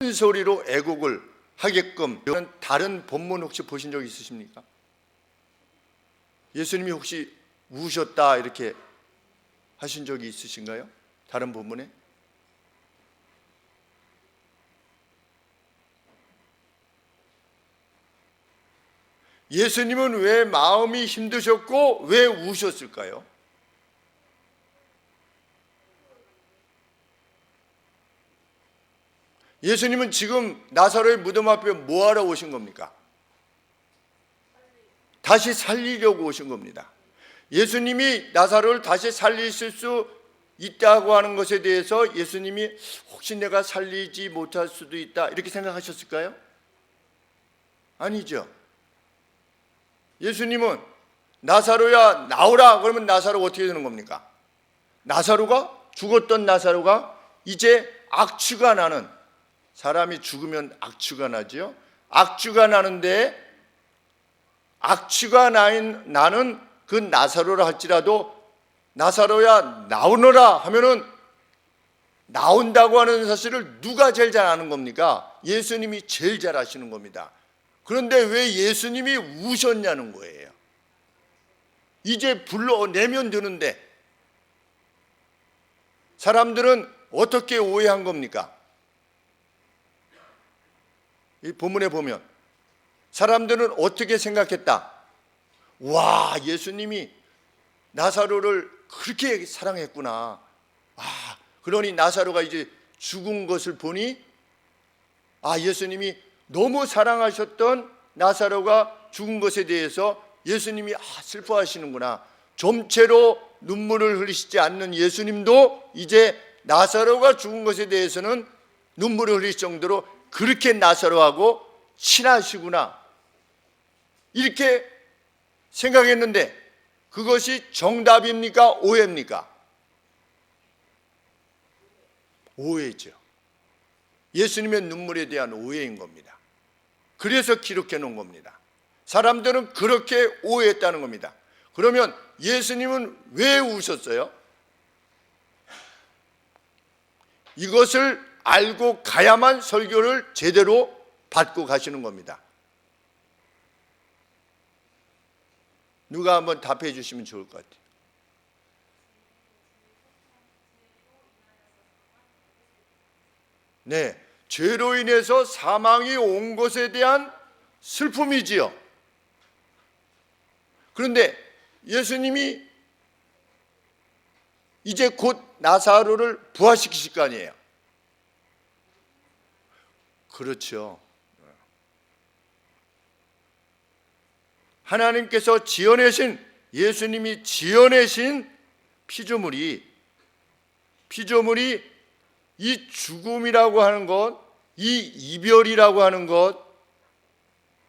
큰 소리로 애곡을 하게끔 이런 다른 본문 혹시 보신 적 있으십니까? 예수님이 혹시 우셨다 이렇게 하신 적이 있으신가요? 다른 본문에? 예수님은 왜 마음이 힘드셨고 왜 우셨을까요? 예수님은 지금 나사로의 무덤 앞에 뭐하러 오신 겁니까? 다시 살리려고 오신 겁니다. 예수님이 나사로를 다시 살리실 수 있다고 하는 것에 대해서 예수님이 혹시 내가 살리지 못할 수도 있다 이렇게 생각하셨을까요? 아니죠. 예수님은 나사로야 나오라 그러면 나사로가 어떻게 되는 겁니까? 나사로가 죽었던 나사로가 이제 악취가 나는, 사람이 죽으면 악취가 나죠. 악취가 나는데 악취가 나는 그 나사로라 할지라도 나사로야 나오너라 하면은 나온다고 하는 사실을 누가 제일 잘 아는 겁니까? 예수님이 제일 잘 아시는 겁니다. 그런데 왜 예수님이 우셨냐는 거예요. 이제 불러내면 되는데 사람들은 어떻게 오해한 겁니까? 이 본문에 보면 사람들은 어떻게 생각했다? 와, 예수님이 나사로를 그렇게 사랑했구나. 그러니 나사로가 이제 죽은 것을 보니 예수님이 너무 사랑하셨던 나사로가 죽은 것에 대해서 예수님이 슬퍼하시는구나. 좀채로 눈물을 흘리시지 않는 예수님도 이제 나사로가 죽은 것에 대해서는 눈물을 흘릴 정도로 그렇게 나사로하고 친하시구나 이렇게 생각했는데 그것이 정답입니까? 오해입니까? 오해죠. 예수님의 눈물에 대한 오해인 겁니다. 그래서 기록해 놓은 겁니다. 사람들은 그렇게 오해했다는 겁니다. 그러면 예수님은 왜 우셨어요? 이것을 알고 가야만 설교를 제대로 받고 가시는 겁니다. 누가 한번 답해 주시면 좋을 것 같아요. 네, 죄로 인해서 사망이 온 것에 대한 슬픔이지요. 그런데 예수님이 이제 곧 나사로를 부활시키실 거 아니에요. 그렇죠. 하나님께서 지어내신, 예수님이 지어내신 피조물이 이 죽음이라고 하는 것, 이 이별이라고 하는 것,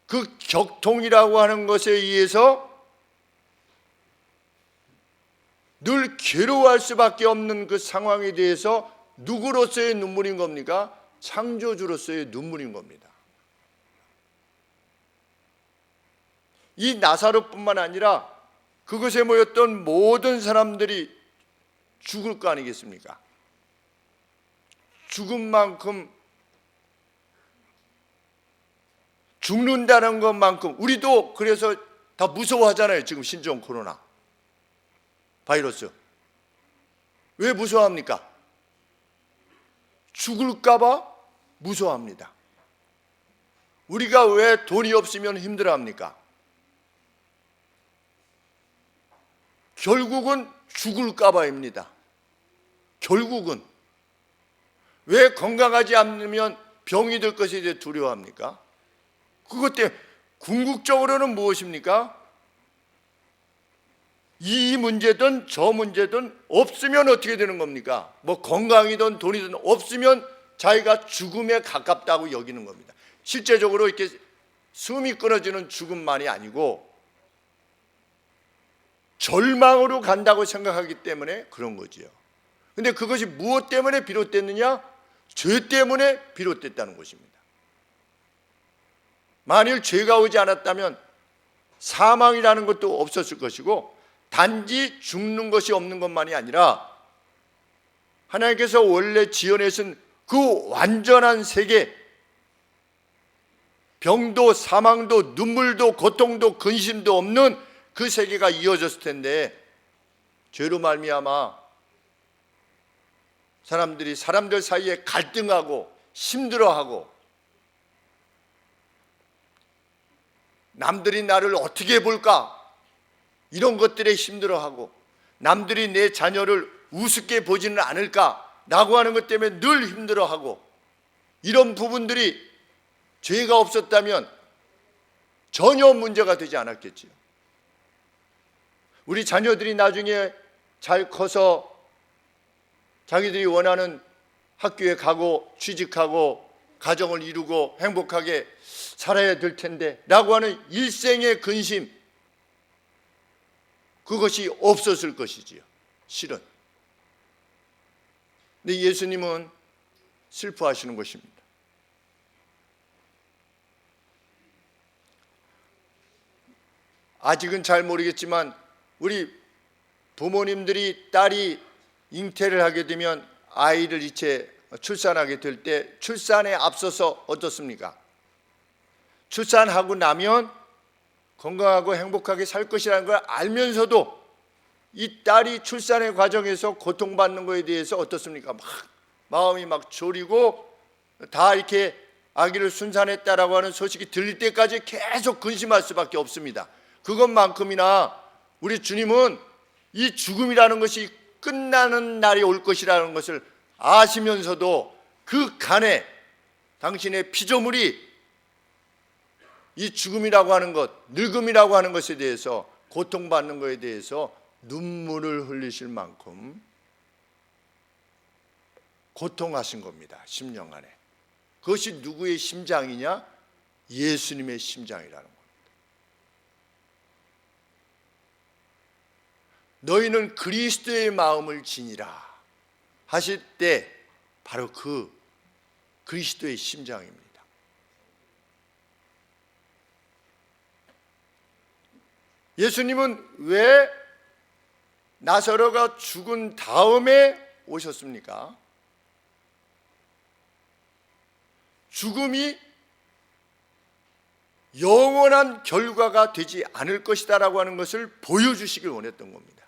그 격통이라고 하는 것에 의해서 늘 괴로워할 수밖에 없는 그 상황에 대해서 누구로서의 눈물인 겁니까? 창조주로서의 눈물인 겁니다. 이 나사로뿐만 아니라 그곳에 모였던 모든 사람들이 죽을 거 아니겠습니까? 죽은 만큼 죽는다는 것만큼 우리도 그래서 다 무서워하잖아요. 지금 신종 코로나 바이러스. 왜 무서워합니까? 죽을까 봐 무서워합니다. 우리가 왜 돈이 없으면 힘들어합니까? 결국은 죽을까 봐입니다. 결국은. 왜 건강하지 않으면 병이 들 것에 대해 두려워합니까? 그것 때문에 궁극적으로는 무엇입니까? 이 문제든 저 문제든 없으면 어떻게 되는 겁니까? 뭐 건강이든 돈이든 없으면 자기가 죽음에 가깝다고 여기는 겁니다. 실제적으로 이렇게 숨이 끊어지는 죽음만이 아니고 절망으로 간다고 생각하기 때문에 그런 거지요. 근데 그것이 무엇 때문에 비롯됐느냐? 죄 때문에 비롯됐다는 것입니다. 만일 죄가 오지 않았다면 사망이라는 것도 없었을 것이고 단지 죽는 것이 없는 것만이 아니라 하나님께서 원래 지어내신 그 완전한 세계, 병도 사망도 눈물도 고통도 근심도 없는 그 세계가 이어졌을 텐데, 죄로 말미암아 사람들이 사람들 사이에 갈등하고 힘들어하고 남들이 나를 어떻게 볼까 이런 것들에 힘들어하고 남들이 내 자녀를 우습게 보지는 않을까 라고 하는 것 때문에 늘 힘들어하고, 이런 부분들이 죄가 없었다면 전혀 문제가 되지 않았겠지요. 우리 자녀들이 나중에 잘 커서 자기들이 원하는 학교에 가고 취직하고 가정을 이루고 행복하게 살아야 될 텐데 라고 하는 일생의 근심, 그것이 없었을 것이지요, 실은. 근데 예수님은 슬퍼하시는 것입니다. 아직은 잘 모르겠지만 우리 부모님들이 딸이 잉태를 하게 되면, 아이를 이제 출산하게 될 때 출산에 앞서서 어떻습니까? 출산하고 나면 건강하고 행복하게 살 것이라는 걸 알면서도 이 딸이 출산의 과정에서 고통받는 것에 대해서 어떻습니까? 마음이 막 졸이고, 다 이렇게 아기를 순산했다라고 하는 소식이 들릴 때까지 계속 근심할 수밖에 없습니다. 그것만큼이나 우리 주님은 이 죽음이라는 것이 끝나는 날이 올 것이라는 것을 아시면서도 그 간에 당신의 피조물이 이 죽음이라고 하는 것, 늙음이라고 하는 것에 대해서, 고통받는 것에 대해서 눈물을 흘리실 만큼 고통하신 겁니다, 심령 안에. 그것이 누구의 심장이냐? 예수님의 심장이라는 겁니다. 너희는 그리스도의 마음을 지니라 하실 때 바로 그 그리스도의 심장입니다. 예수님은 왜 나사로가 죽은 다음에 오셨습니까? 죽음이 영원한 결과가 되지 않을 것이다라고 하는 것을 보여주시길 원했던 겁니다.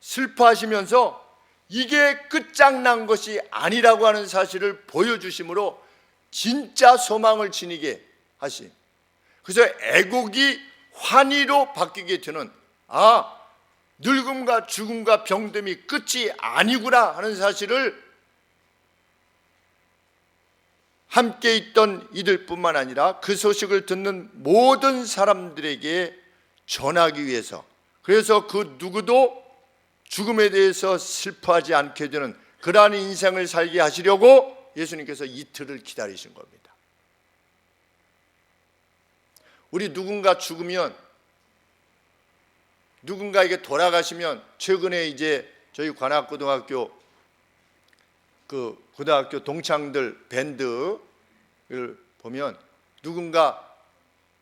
슬퍼하시면서 이게 끝장난 것이 아니라고 하는 사실을 보여주심으로 진짜 소망을 지니게 하신, 그래서 애곡이 환희로 바뀌게 되는, 늙음과 죽음과 병듦이 끝이 아니구나 하는 사실을 함께 있던 이들뿐만 아니라 그 소식을 듣는 모든 사람들에게 전하기 위해서, 그래서 그 누구도 죽음에 대해서 슬퍼하지 않게 되는 그러한 인생을 살게 하시려고 예수님께서 이틀을 기다리신 겁니다. 우리 누군가 죽으면, 누군가에게 돌아가시면, 최근에 이제 저희 관악고등학교 그 고등학교 동창들 밴드를 보면 누군가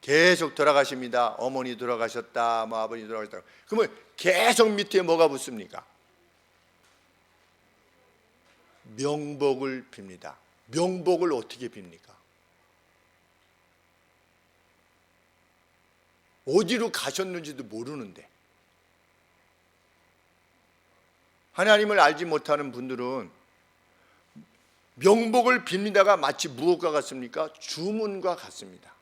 계속 돌아가십니다. 어머니 돌아가셨다, 뭐 아버지 돌아가셨다. 그러면 계속 밑에 뭐가 붙습니까? 명복을 빕니다. 명복을 어떻게 빕니까? 어디로 가셨는지도 모르는데. 하나님을 알지 못하는 분들은 명복을 빕니다가 마치 무엇과 같습니까? 주문과 같습니다.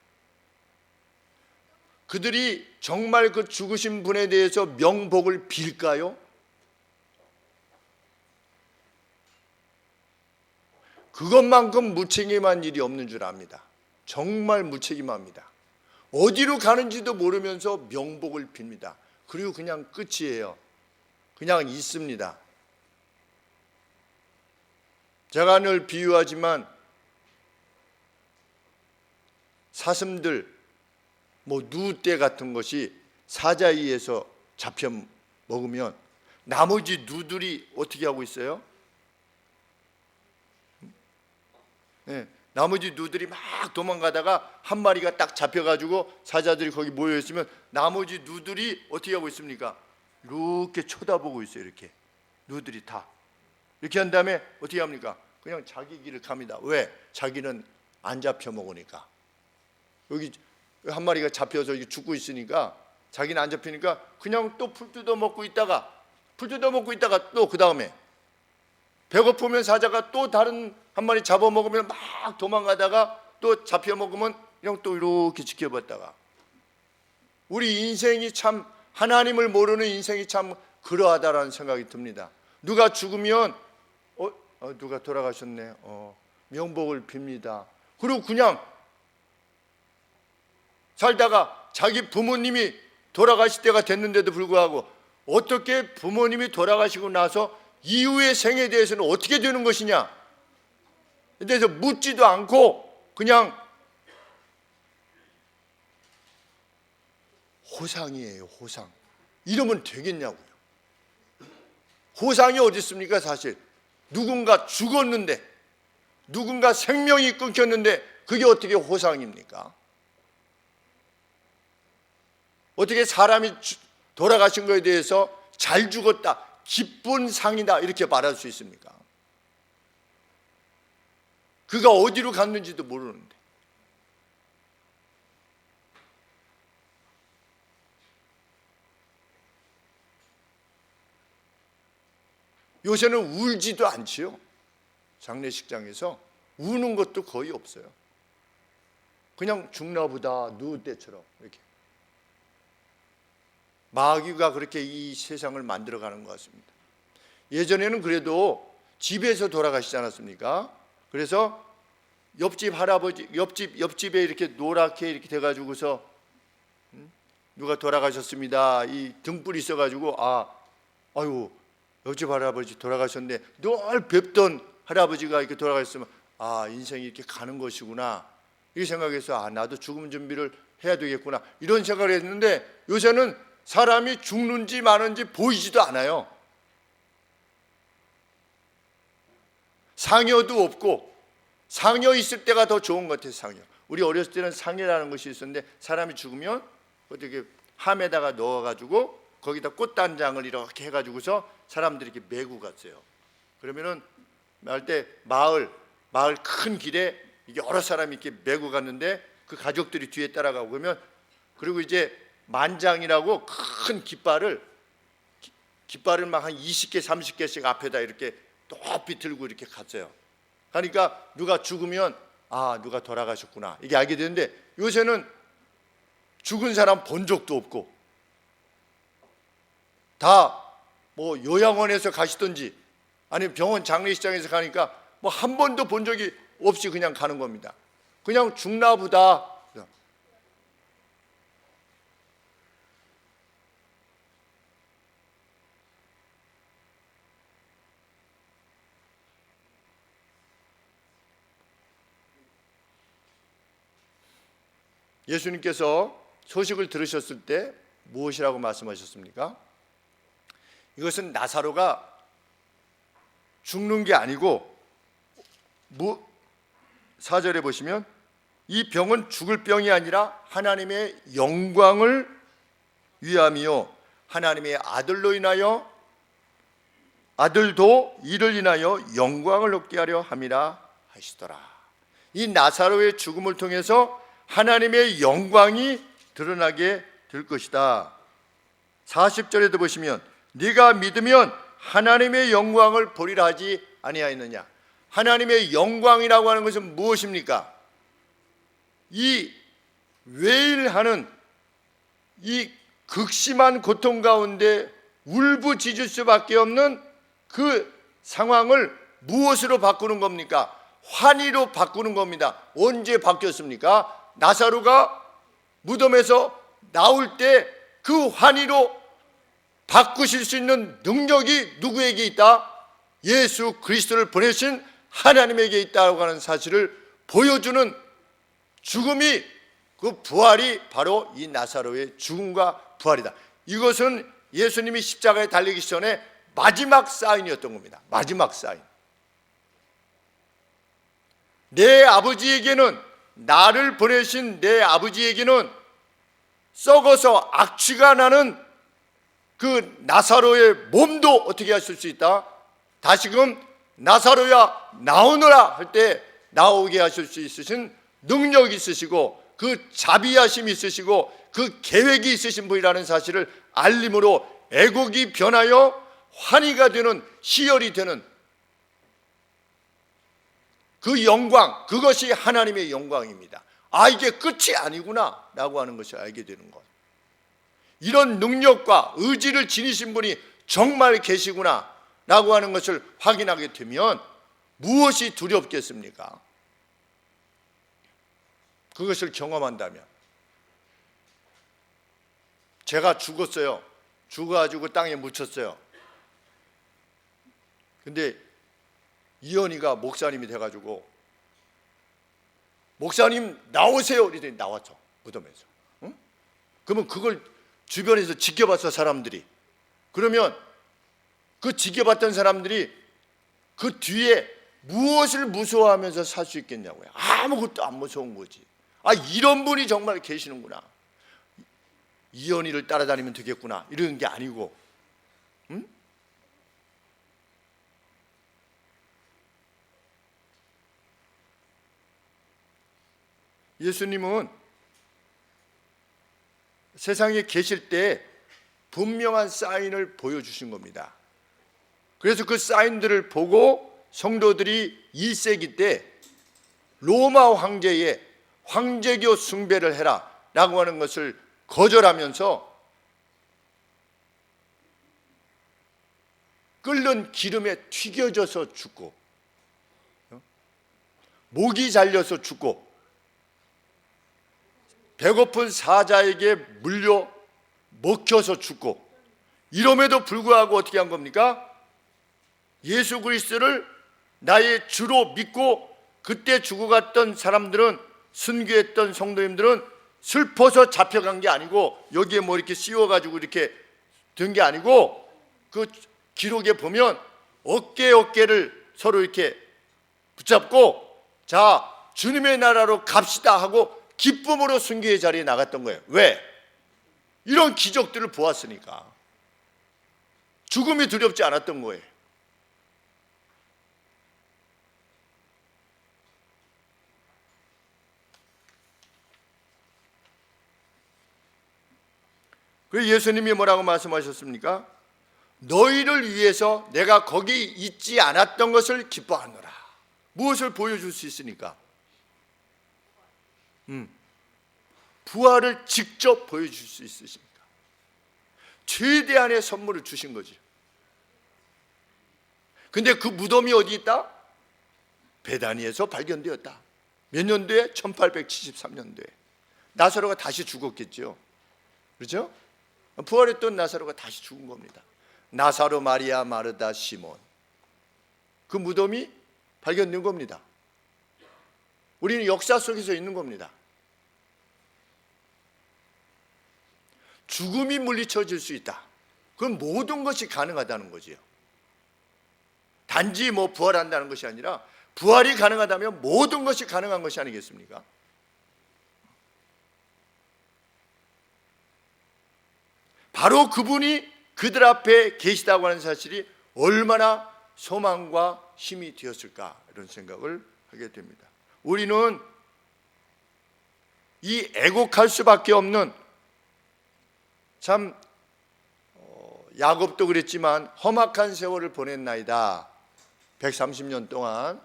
그들이 정말 그 죽으신 분에 대해서 명복을 빌까요? 그것만큼 무책임한 일이 없는 줄 압니다. 정말 무책임합니다. 어디로 가는지도 모르면서 명복을 빕니다. 그리고 그냥 끝이에요. 그냥 있습니다. 제가 늘 비유하지만 사슴들, 누떼 같은 것이 사자이에서 잡혀 먹으면 나머지 누들이 어떻게 하고 있어요? 네, 나머지 누들이 막 도망가다가 한 마리가 딱 잡혀가지고 사자들이 거기 모여있으면 나머지 누들이 어떻게 하고 있습니까? 이렇게 쳐다보고 있어요. 이렇게 누들이 다 이렇게 한 다음에 어떻게 합니까? 그냥 자기 길을 갑니다. 왜? 자기는 안 잡혀 먹으니까. 여기 한 마리가 잡혀서 죽고 있으니까 자기는 안 잡히니까 그냥 또 풀 뜯어 먹고 있다가 또 그 다음에 배고프면 사자가 또 다른 한 마리 잡아먹으면 막 도망가다가 또 잡혀 먹으면 그냥 또 이렇게 지켜봤다가, 우리 인생이 참, 하나님을 모르는 인생이 참 그러하다라는 생각이 듭니다. 누가 죽으면 누가 돌아가셨네, 명복을 빕니다. 그리고 그냥 살다가 자기 부모님이 돌아가실 때가 됐는데도 불구하고 어떻게 부모님이 돌아가시고 나서 이후의 생에 대해서는 어떻게 되는 것이냐, 그래서 묻지도 않고 그냥 호상이에요. 호상. 이러면 되겠냐고요. 호상이 어디 있습니까? 사실 누군가 죽었는데, 누군가 생명이 끊겼는데 그게 어떻게 호상입니까? 어떻게 사람이 돌아가신 것에 대해서 잘 죽었다, 기쁜 상이다 이렇게 말할 수 있습니까? 그가 어디로 갔는지도 모르는데. 요새는 울지도 않지요. 장례식장에서 우는 것도 거의 없어요. 그냥 죽나 보다, 누울 때처럼 이렇게. 마귀가 그렇게 이 세상을 만들어가는 것 같습니다. 예전에는 그래도 집에서 돌아가시지 않았습니까? 그래서 옆집 할아버지, 옆집에 이렇게 노랗게 이렇게 돼가지고서 누가 돌아가셨습니다, 이 등불이 있어가지고 아유 옆집 할아버지 돌아가셨는데, 늘 뵙던 할아버지가 이렇게 돌아가셨으면 인생이 이렇게 가는 것이구나 이 생각해서 나도 죽음 준비를 해야 되겠구나 이런 생각을 했는데, 요새는 사람이 죽는지 마는지 보이지도 않아요. 상여도 없고, 상여 있을 때가 더 좋은 것 같아요. 상여. 우리 어렸을 때는 상여라는 것이 있었는데, 사람이 죽으면 어떻게 함에다가 넣어가지고 거기다 꽃단장을 이렇게 해가지고서 사람들이 이렇게 메고 갔어요. 그러면은 할 때 마을 큰 길에 여러 사람이 이렇게 메고 갔는데 그 가족들이 뒤에 따라가고, 그러면 그리고 이제 만장이라고 큰 깃발을 막 한 20개 30개씩 앞에다 이렇게 높이 들고 이렇게 갔어요. 그러니까 누가 죽으면 누가 돌아가셨구나 이게 알게 되는데, 요새는 죽은 사람 본 적도 없고, 다 뭐 요양원에서 가시든지 아니면 병원 장례식장에서 가니까 뭐 한 번도 본 적이 없이 그냥 가는 겁니다. 그냥 죽나 보다. 예수님께서 소식을 들으셨을 때 무엇이라고 말씀하셨습니까? 이것은 나사로가 죽는 게 아니고, 4절에 보시면 이 병은 죽을 병이 아니라 하나님의 영광을 위함이요 하나님의 아들로 인하여 아들도 이를 인하여 영광을 얻게 하려 함이라 하시더라. 이 나사로의 죽음을 통해서 하나님의 영광이 드러나게 될 것이다. 40절에도 보시면 네가 믿으면 하나님의 영광을 보리라 하지 아니하였느냐. 하나님의 영광이라고 하는 것은 무엇입니까? 이 외일하는 이 극심한 고통 가운데 울부짖을 수밖에 없는 그 상황을 무엇으로 바꾸는 겁니까? 환희로 바꾸는 겁니다. 언제 바뀌었습니까? 나사로가 무덤에서 나올 때 그 환희로 바꾸실 수 있는 능력이 누구에게 있다? 예수 그리스도를 보내신 하나님에게 있다고 하는 사실을 보여주는 죽음이, 그 부활이 바로 이 나사로의 죽음과 부활이다. 이것은 예수님이 십자가에 달리기 전에 마지막 사인이었던 겁니다. 마지막 사인. 내 아버지에게는, 나를 보내신 내 아버지에게는 썩어서 악취가 나는 그 나사로의 몸도 어떻게 하실 수 있다? 다시금 나사로야 나오너라 할 때 나오게 하실 수 있으신 능력이 있으시고, 그 자비하심이 있으시고 그 계획이 있으신 분이라는 사실을 알림으로 애국이 변하여 환희가 되는, 희열이 되는 그 영광, 그것이 하나님의 영광입니다. 아, 이게 끝이 아니구나 라고 하는 것을 알게 되는 것. 이런 능력과 의지를 지니신 분이 정말 계시구나 라고 하는 것을 확인하게 되면 무엇이 두렵겠습니까? 그것을 경험한다면. 제가 죽었어요. 죽어가지고 땅에 묻혔어요. 근데 이현이가 목사님이 돼가지고 목사님 나오세요 이랬더니 나왔죠. 무덤에서. 응? 그러면 그걸 주변에서 지켜봤어, 사람들이. 그러면 그 지켜봤던 사람들이 그 뒤에 무엇을 무서워하면서 살 수 있겠냐고요. 아무것도 안 무서운 거지. 아, 이런 분이 정말 계시는구나. 이현이를 따라다니면 되겠구나 이런 게 아니고, 응? 예수님은 세상에 계실 때 분명한 사인을 보여주신 겁니다. 그래서 그 사인들을 보고 성도들이 1세기 때 로마 황제의 황제교 숭배를 해라 라고 하는 것을 거절하면서 끓는 기름에 튀겨져서 죽고, 목이 잘려서 죽고, 배고픈 사자에게 물려 먹혀서 죽고, 이럼에도 불구하고 어떻게 한 겁니까? 예수 그리스도를 나의 주로 믿고 그때 죽어갔던 사람들은, 순교했던 성도님들은 슬퍼서 잡혀간 게 아니고 여기에 뭐 이렇게 씌워가지고 이렇게 된 게 아니고, 그 기록에 보면 어깨를 서로 이렇게 붙잡고 자, 주님의 나라로 갑시다 하고 기쁨으로 순교의 자리에 나갔던 거예요. 왜? 이런 기적들을 보았으니까. 죽음이 두렵지 않았던 거예요. 그래서 예수님이 뭐라고 말씀하셨습니까? 너희를 위해서 내가 거기 있지 않았던 것을 기뻐하노라. 무엇을 보여줄 수 있으니까? 부활을 직접 보여줄 수 있으십니까? 최대한의 선물을 주신 거지. 근데 그 무덤이 어디 있다? 베다니에서 발견되었다. 몇 년도에? 1873년도에. 나사로가 다시 죽었겠죠. 그렇죠? 부활했던 나사로가 다시 죽은 겁니다. 나사로, 마리아, 마르다, 시몬. 그 무덤이 발견된 겁니다. 우리는 역사 속에서 있는 겁니다. 죽음이 물리쳐질 수 있다. 그건 모든 것이 가능하다는 거지요. 단지 뭐 부활한다는 것이 아니라 부활이 가능하다면 모든 것이 가능한 것이 아니겠습니까? 바로 그분이 그들 앞에 계시다고 하는 사실이 얼마나 소망과 힘이 되었을까, 이런 생각을 하게 됩니다. 우리는 이 애곡할 수밖에 없는, 참 야곱도 그랬지만 험악한 세월을 보냈나이다. 130년 동안.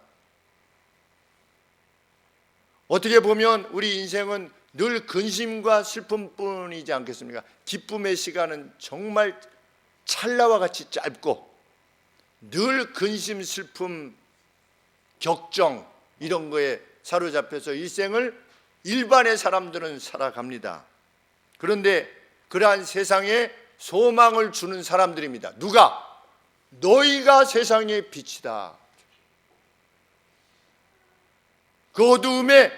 어떻게 보면 우리 인생은 늘 근심과 슬픔뿐이지 않겠습니까? 기쁨의 시간은 정말 찰나와 같이 짧고, 늘 근심, 슬픔, 격정 이런 거에 사로잡혀서 일생을 일반의 사람들은 살아갑니다. 그런데 그러한 세상에 소망을 주는 사람들입니다. 누가? 너희가 세상의 빛이다. 그 어두움에,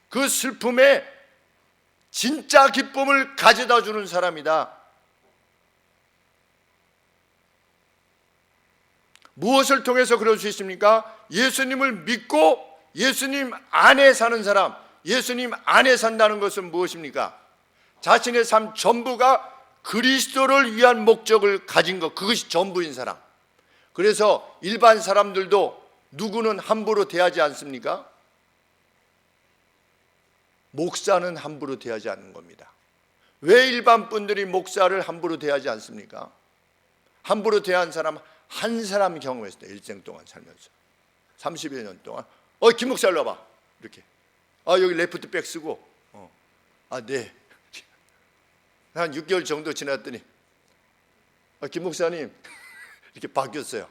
그 슬픔에 진짜 기쁨을 가져다 주는 사람이다. 무엇을 통해서 그럴 수 있습니까? 예수님을 믿고 예수님 안에 사는 사람, 예수님 안에 산다는 것은 무엇입니까? 자신의 삶 전부가 그리스도를 위한 목적을 가진 것, 그것이 전부인 사람. 그래서 일반 사람들도 누구는 함부로 대하지 않습니까? 목사는 함부로 대하지 않는 겁니다. 왜 일반 분들이 목사를 함부로 대하지 않습니까? 함부로 대한 사람 한 사람 경험했어요. 일생 동안 살면서 30여 년 동안. 김 목사 일로 와봐. 이렇게. 여기 레프트백 쓰고. 네. 한 6개월 정도 지났더니 김 목사님 이렇게 바뀌었어요.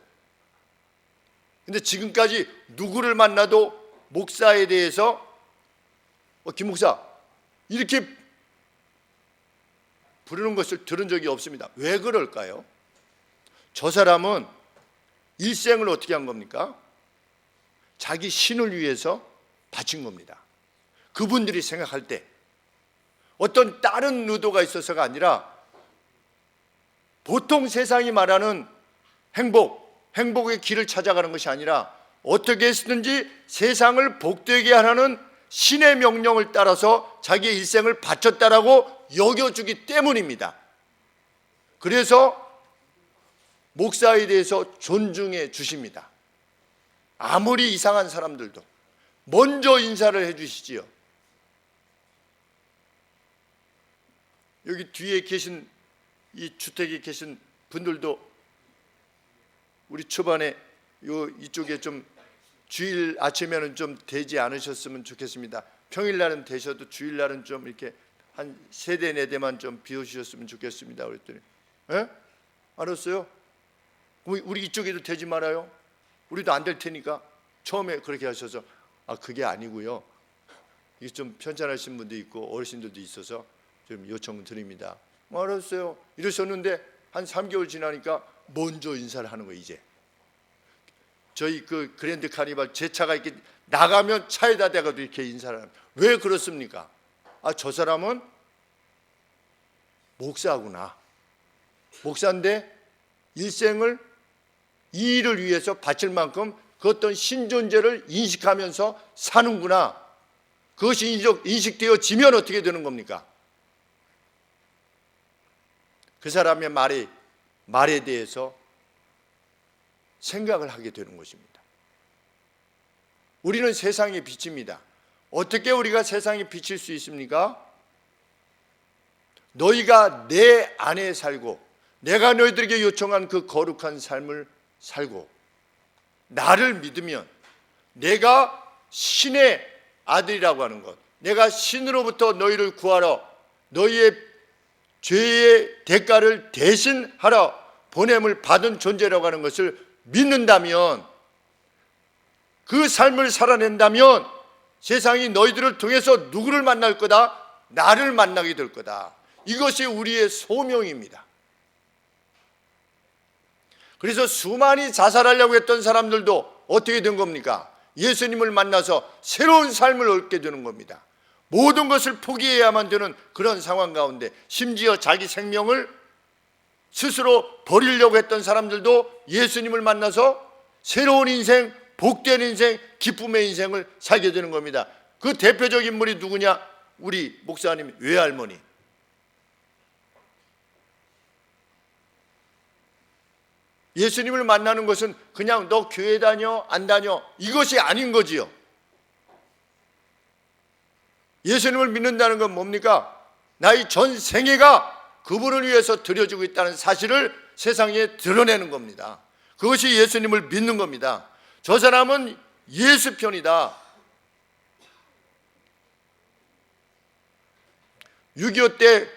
근데 지금까지 누구를 만나도 목사에 대해서 김 목사 이렇게 부르는 것을 들은 적이 없습니다. 왜 그럴까요? 저 사람은 일생을 어떻게 한 겁니까? 자기 신을 위해서 바친 겁니다. 그분들이 생각할 때 어떤 다른 의도가 있어서가 아니라 보통 세상이 말하는 행복의 길을 찾아가는 것이 아니라 어떻게 했든지 세상을 복되게 하라는 신의 명령을 따라서 자기의 일생을 바쳤다라고 여겨주기 때문입니다. 그래서 목사에 대해서 존중해 주십니다. 아무리 이상한 사람들도 먼저 인사를 해 주시지요. 여기 뒤에 계신 이 주택에 계신 분들도 우리 초반에 이쪽에 좀 주일 아침에는 좀 되지 않으셨으면 좋겠습니다. 평일날은 되셔도 주일날은 좀 이렇게 한 3대 4대만 좀 비워주셨으면 좋겠습니다. 그랬더니 알았어요? 우리 이쪽에도 되지 말아요. 우리도 안 될 테니까. 처음에 그렇게 하셔서 그게 아니고요. 이게 좀 편찮으신 분도 있고 어르신들도 있어서 좀 요청 드립니다. 알았어요. 이러셨는데 한 3개월 지나니까 먼저 인사를 하는 거예요. 이제 저희 그 그랜드 카니발 제 차가 이렇게 나가면 차에다 대가도 이렇게 인사를 합니다. 왜 그렇습니까? 저 사람은 목사구나. 목사인데 일생을 이 일을 위해서 바칠 만큼 그 어떤 신존재를 인식하면서 사는구나. 그것이 인식되어지면 어떻게 되는 겁니까? 그 사람의 말에 대해서 생각을 하게 되는 것입니다. 우리는 세상의 빛입니다. 어떻게 우리가 세상에 비칠 수 있습니까? 너희가 내 안에 살고 내가 너희들에게 요청한 그 거룩한 삶을 살고 나를 믿으면 내가 신의 아들이라고 하는 것, 내가 신으로부터 너희를 구하러 너희의 죄의 대가를 대신하러 보냄을 받은 존재라고 하는 것을 믿는다면, 그 삶을 살아낸다면 세상이 너희들을 통해서 누구를 만날 거다? 나를 만나게 될 거다. 이것이 우리의 소명입니다. 그래서 수많이 자살하려고 했던 사람들도 어떻게 된 겁니까? 예수님을 만나서 새로운 삶을 얻게 되는 겁니다. 모든 것을 포기해야만 되는 그런 상황 가운데, 심지어 자기 생명을 스스로 버리려고 했던 사람들도 예수님을 만나서 새로운 인생, 복된 인생, 기쁨의 인생을 살게 되는 겁니다. 그 대표적인 인물이 누구냐? 우리 목사님 외할머니. 예수님을 만나는 것은 그냥 너 교회 다녀 안 다녀 이것이 아닌 거지요. 예수님을 믿는다는 건 뭡니까? 나의 전 생애가 그분을 위해서 드려지고 있다는 사실을 세상에 드러내는 겁니다. 그것이 예수님을 믿는 겁니다. 저 사람은 예수 편이다. 6.25 때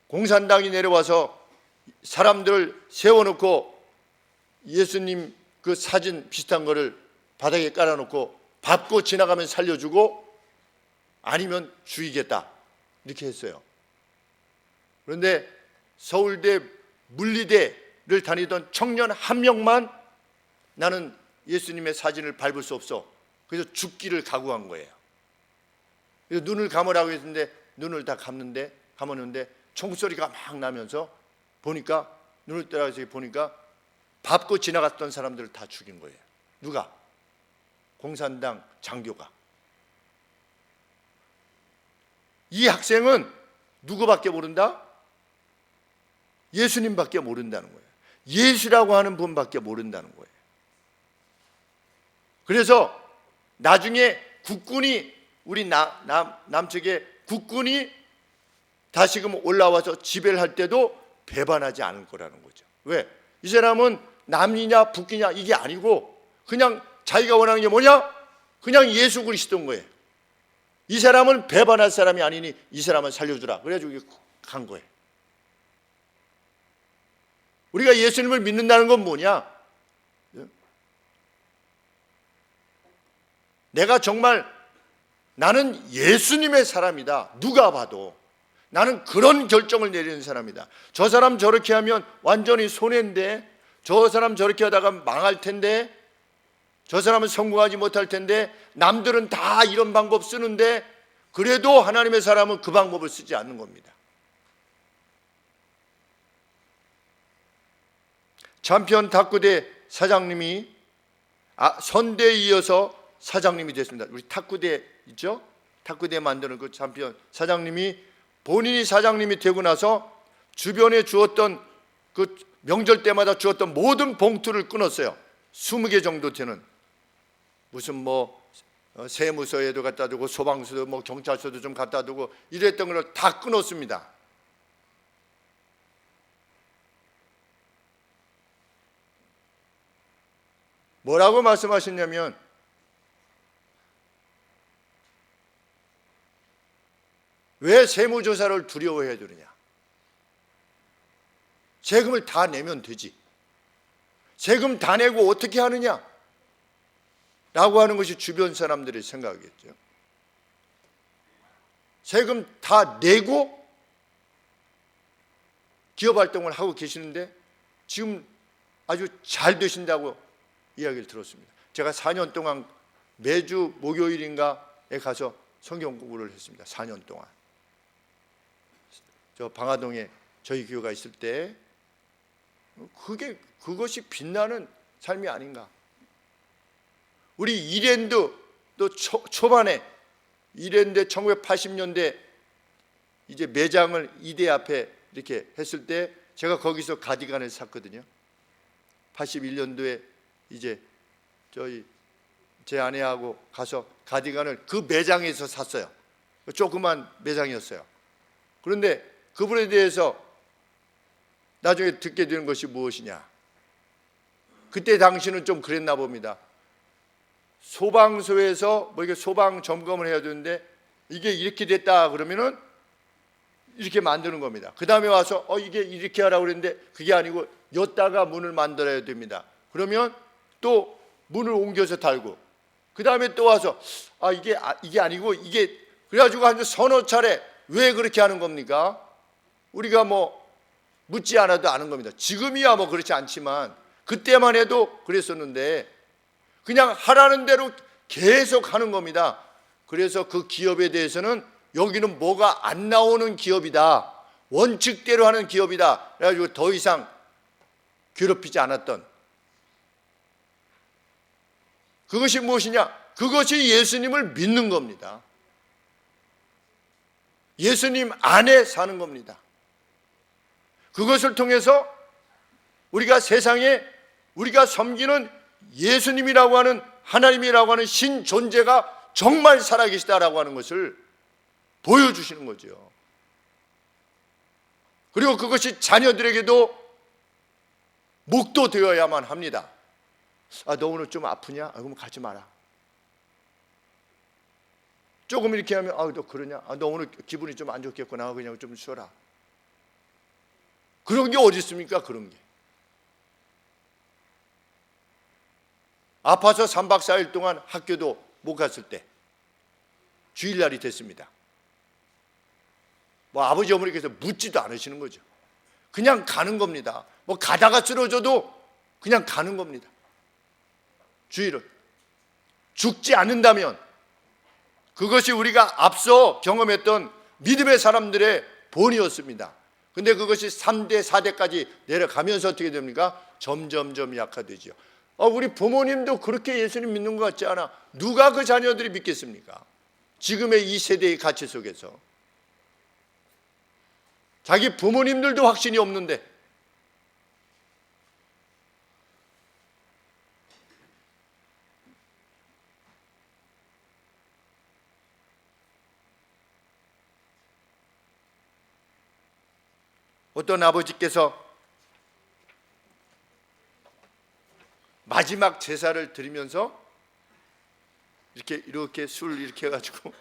공산당이 내려와서 사람들을 세워놓고 예수님 그 사진 비슷한 거를 바닥에 깔아놓고 밟고 지나가면 살려주고 아니면 죽이겠다 이렇게 했어요. 그런데 서울대 물리대를 다니던 청년 한 명만 나는 예수님의 사진을 밟을 수 없어. 그래서 죽기를 각오한 거예요. 그래서 눈을 감으라고 했는데 눈을 다 감았는데 총소리가 막 나면서 보니까 눈을 떠서 보니까 밟고 지나갔던 사람들을 다 죽인 거예요. 누가? 공산당 장교가. 이 학생은 누구밖에 모른다? 예수님밖에 모른다는 거예요. 예수라고 하는 분밖에 모른다는 거예요. 그래서 나중에 국군이 우리 남측의 국군이 다시금 올라와서 지배를 할 때도 배반하지 않을 거라는 거죠. 왜? 이 사람은 남이냐 북이냐 이게 아니고 그냥 자기가 원하는 게 뭐냐? 그냥 예수 그리스도인 거예요. 이 사람은 배반할 사람이 아니니 이 사람은 살려주라. 그래가지고 간 거예요. 우리가 예수님을 믿는다는 건 뭐냐? 내가 정말 나는 예수님의 사람이다. 누가 봐도 나는 그런 결정을 내리는 사람이다. 저 사람 저렇게 하면 완전히 손해인데, 저 사람 저렇게 하다가 망할 텐데, 저 사람은 성공하지 못할 텐데, 남들은 다 이런 방법 쓰는데 그래도 하나님의 사람은 그 방법을 쓰지 않는 겁니다. champion 탁구대 사장님이 선대에 이어서 사장님이 됐습니다. 우리 탁구대 있죠? 탁구대 만드는 그 champion 사장님이 본인이 사장님이 되고 나서 주변에 주었던 그 명절 때마다 주었던 모든 봉투를 끊었어요. 20개 정도 되는, 무슨 뭐 세무서에도 갖다 두고 소방서도 뭐 경찰서도 좀 갖다 두고 이랬던 걸 다 끊었습니다. 뭐라고 말씀하셨냐면, 왜 세무조사를 두려워해야 되느냐? 세금을 다 내면 되지. 세금 다 내고 어떻게 하느냐? 라고 하는 것이 주변 사람들의 생각이겠죠. 세금 다 내고 기업 활동을 하고 계시는데 지금 아주 잘 되신다고 이야기를 들었습니다. 제가 4년 동안 매주 목요일인가에 가서 성경 공부를 했습니다. 4년 동안. 저 방화동에 저희 교회가 있을 때 그것이 빛나는 삶이 아닌가. 우리 이랜드 또 초반에 이랜드 1980년대 이제 매장을 이대 앞에 이렇게 했을 때 제가 거기서 가디건을 샀거든요. 81년도에 이제 제 아내하고 가서 가디건을 그 매장에서 샀어요. 조그만 매장이었어요. 그런데 그분에 대해서 나중에 듣게 되는 것이 무엇이냐? 그때 당시는 좀 그랬나 봅니다. 소방서에서 뭐 이게 소방 점검을 해야 되는데 이게 이렇게 됐다 그러면은 이렇게 만드는 겁니다. 그 다음에 와서 이게 이렇게 하라고 그랬는데 그게 아니고 엿다가 문을 만들어야 됩니다. 그러면 또 문을 옮겨서 달고 그 다음에 또 와서 이게 아니고 이게, 그래가지고 한 서너 차례 왜 그렇게 하는 겁니까? 우리가 뭐 묻지 않아도 아는 겁니다. 지금이야 뭐 그렇지 않지만 그때만 해도 그랬었는데 그냥 하라는 대로 계속 하는 겁니다. 그래서 그 기업에 대해서는 여기는 뭐가 안 나오는 기업이다, 원칙대로 하는 기업이다, 그래가지고 더 이상 괴롭히지 않았던, 그것이 무엇이냐? 그것이 예수님을 믿는 겁니다. 예수님 안에 사는 겁니다. 그것을 통해서 우리가 세상에 우리가 섬기는 예수님이라고 하는, 하나님이라고 하는 신 존재가 정말 살아계시다라고 하는 것을 보여주시는 거죠. 그리고 그것이 자녀들에게도 목도되어야만 합니다. 너 오늘 좀 아프냐? 그럼 가지 마라. 조금 이렇게 하면 너 그러냐? 너 오늘 기분이 좀 안 좋겠구나. 그냥 좀 쉬어라. 그런 게 어디 있습니까? 그런 게. 아파서 3박 4일 동안 학교도 못 갔을 때 주일날이 됐습니다. 뭐 아버지 어머니께서 묻지도 않으시는 거죠. 그냥 가는 겁니다. 뭐 가다가 쓰러져도 그냥 가는 겁니다. 주일은 죽지 않는다면 그것이 우리가 앞서 경험했던 믿음의 사람들의 본이었습니다. 근데 그것이 3대 4대까지 내려가면서 어떻게 됩니까? 점점점 약화되죠. 우리 부모님도 그렇게 예수님 믿는 것 같지 않아? 누가 그 자녀들이 믿겠습니까? 지금의 이 세대의 가치 속에서 자기 부모님들도 확신이 없는데, 어떤 아버지께서 마지막 제사를 드리면서 이렇게 술 이렇게 해가지고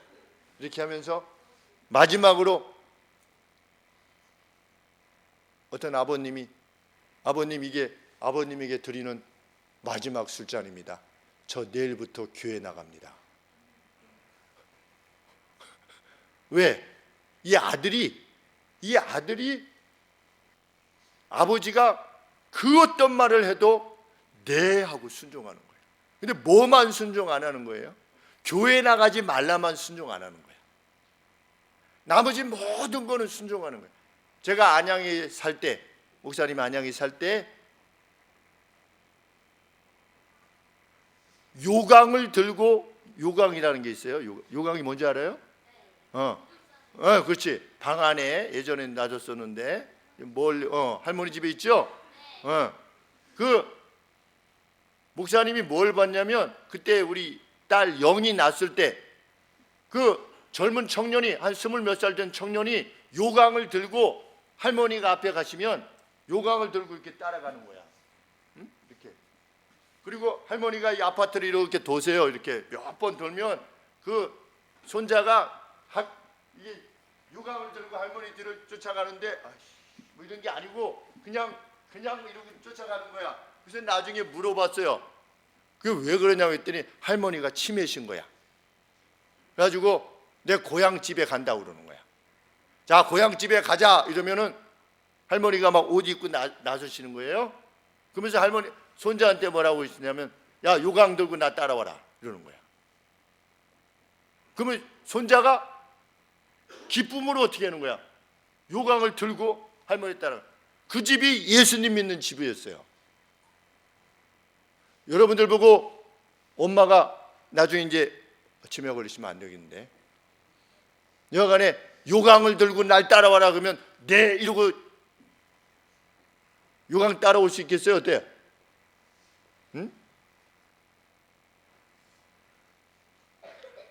이렇게 하면서 마지막으로 어떤 아버님 이게 아버님에게 드리는 마지막 술잔입니다. 저 내일부터 교회 나갑니다. 왜? 이 아들이 아버지가 그 어떤 말을 해도 네 하고 순종하는 거예요. 근데 뭐만 순종 안 하는 거예요? 교회 나가지 말라만 순종 안 하는 거예요. 나머지 모든 거는 순종하는 거예요. 제가 안양에 살 때, 목사님 안양에 살 때 요강을 들고, 요강이라는 게 있어요. 요강이 뭔지 알아요? 그렇지. 방 안에 예전에 놔뒀었는데 할머니 집에 있죠? 그 목사님이 뭘 봤냐면 그때 우리 딸 영이 낳았을 때 그 젊은 청년이 한 20몇 살 된 청년이 요강을 들고 할머니가 앞에 가시면 요강을 들고 이렇게 따라가는 거야. 이렇게. 그리고 할머니가 이 아파트를 이렇게 도세요. 이렇게 몇 번 돌면 그 손자가 이게 요강을 들고 할머니 뒤를 쫓아가는데 뭐 이런 게 아니고 그냥 이렇게 쫓아가는 거야. 그래서 나중에 물어봤어요. 그게 왜 그러냐고 했더니 할머니가 치매신 거야. 그래가지고 내 고향집에 간다고 그러는 거야. 자, 고향집에 가자 이러면은 할머니가 막 옷 입고 나서시는 거예요. 그러면서 할머니 손자한테 뭐라고 했냐면 야, 요강 들고 나 따라와라 이러는 거야. 그러면 손자가 기쁨으로 어떻게 하는 거야? 요강을 들고 할머니 따라. 그 집이 예수님 믿는 집이었어요. 여러분들 보고 엄마가 나중에 이제 치매 걸리시면 안 되겠는데 여간에 요강을 들고 날 따라와라 그러면 네 이러고 요강 따라올 수 있겠어요? 어때요? 응?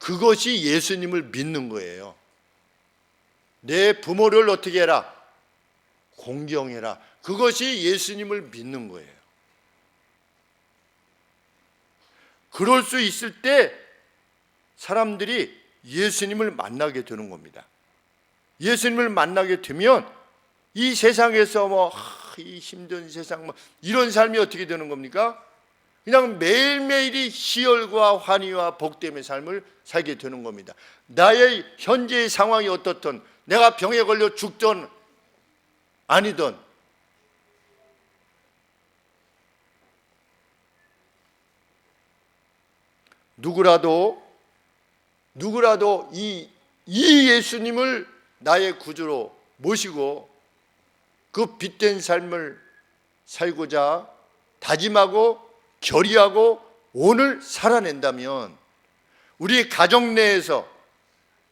그것이 예수님을 믿는 거예요. 내 부모를 어떻게 해라? 공경해라. 그것이 예수님을 믿는 거예요. 그럴 수 있을 때 사람들이 예수님을 만나게 되는 겁니다. 예수님을 만나게 되면 이 세상에서 이 힘든 세상 이런 삶이 어떻게 되는 겁니까? 그냥 매일매일이 희열과 환희와 복됨의 삶을 살게 되는 겁니다. 나의 현재의 상황이 어떻든 내가 병에 걸려 죽든 아니든 누구라도 이 예수님을 나의 구주로 모시고 그 빛된 삶을 살고자 다짐하고 결의하고 오늘 살아낸다면 우리 가정 내에서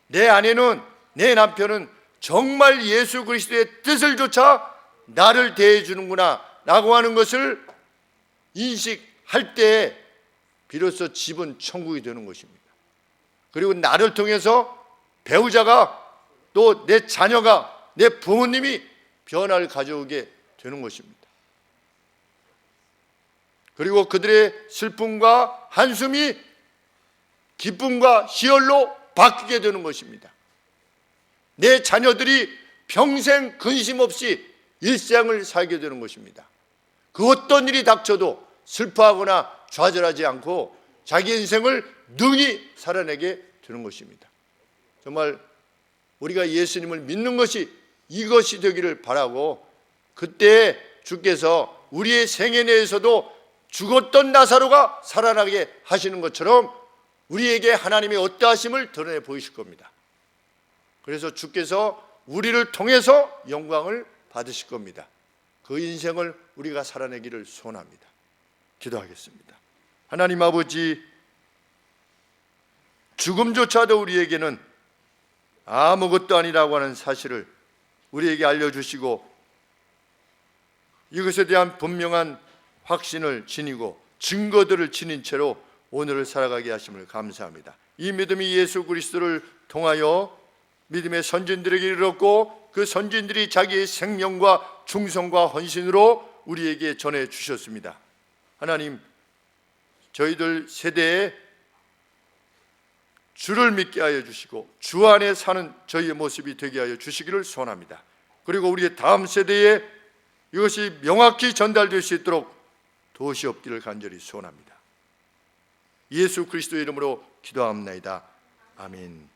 내 아내는 내 남편은 정말 예수 그리스도의 뜻을 조차 나를 대해 주는구나 라고 하는 것을 인식할 때 비로소 집은 천국이 되는 것입니다. 그리고 나를 통해서 배우자가 또 내 자녀가 내 부모님이 변화를 가져오게 되는 것입니다. 그리고 그들의 슬픔과 한숨이 기쁨과 희열로 바뀌게 되는 것입니다. 내 자녀들이 평생 근심 없이 일생을 살게 되는 것입니다. 그 어떤 일이 닥쳐도 슬퍼하거나 좌절하지 않고 자기 인생을 능히 살아내게 되는 것입니다. 정말 우리가 예수님을 믿는 것이 이것이 되기를 바라고 그때 주께서 우리의 생애 내에서도 죽었던 나사로가 살아나게 하시는 것처럼 우리에게 하나님의 어떠하심을 드러내 보이실 겁니다. 그래서 주께서 우리를 통해서 영광을 받으실 겁니다. 그 인생을 우리가 살아내기를 소원합니다. 기도하겠습니다. 하나님 아버지, 죽음조차도 우리에게는 아무것도 아니라고 하는 사실을 우리에게 알려주시고 이것에 대한 분명한 확신을 지니고 증거들을 지닌 채로 오늘을 살아가게 하심을 감사합니다. 이 믿음이 예수 그리스도를 통하여 믿음의 선진들에게 이르렀고 그 선진들이 자기의 생명과 충성과 헌신으로 우리에게 전해 주셨습니다. 하나님, 저희들 세대에 주를 믿게 하여 주시고 주 안에 사는 저희의 모습이 되게 하여 주시기를 소원합니다. 그리고 우리의 다음 세대에 이것이 명확히 전달될 수 있도록 도시옵기를 간절히 소원합니다. 예수 그리스도의 이름으로 기도합니다. 아멘.